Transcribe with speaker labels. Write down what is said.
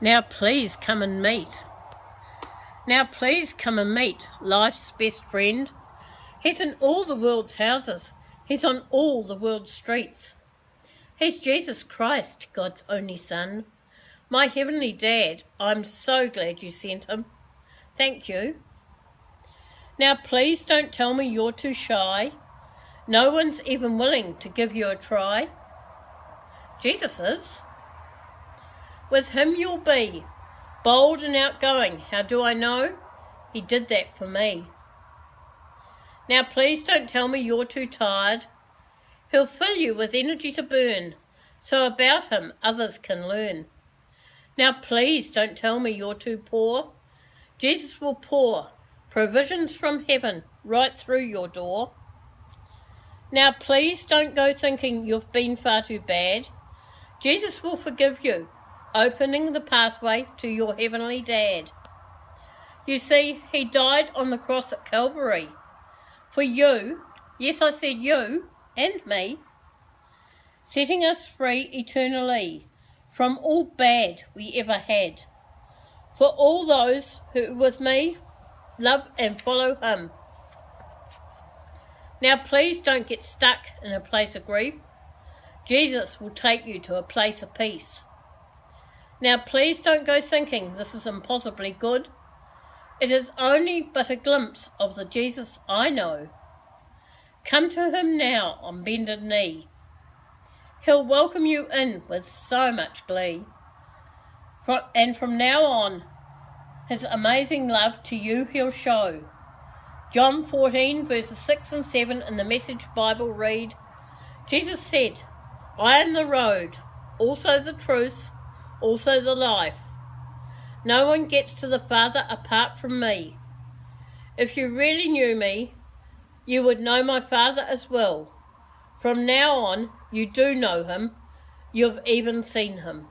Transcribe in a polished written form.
Speaker 1: Now please come and meet. Now please come and meet life's best friend. He's in all the world's houses. He's on all the world's streets. He's Jesus Christ, God's only Son. My heavenly Dad, I'm so glad you sent him. Thank you. Now please don't tell me you're too shy. No one's even willing to give you a try. Jesus is. With him you'll be bold and outgoing. How do I know? He did that for me. Now please don't tell me you're too tired. He'll fill you with energy to burn, so about him others can learn. Now please don't tell me you're too poor. Jesus will pour provisions from heaven right through your door. Now please don't go thinking you've been far too bad. Jesus will forgive you, opening the pathway to your heavenly Dad. You see, he died on the cross at Calvary. For you, yes I said you, and me, setting us free eternally from all bad we ever had. For all those who with me love and follow him. Now please don't get stuck in a place of grief. Jesus will take you to a place of peace. Now please don't go thinking this is impossibly good. It is only but a glimpse of the Jesus I know. Come to him now on bended knee. He'll welcome you in with so much glee. And from now on, his amazing love to you he'll show. John 14 verses 6 and 7 in the Message Bible read, Jesus said, I am the road, also the truth, also the life. No one gets to the Father apart from me. If you really knew me, you would know my Father as well. From now on, you do know him. You've even seen him.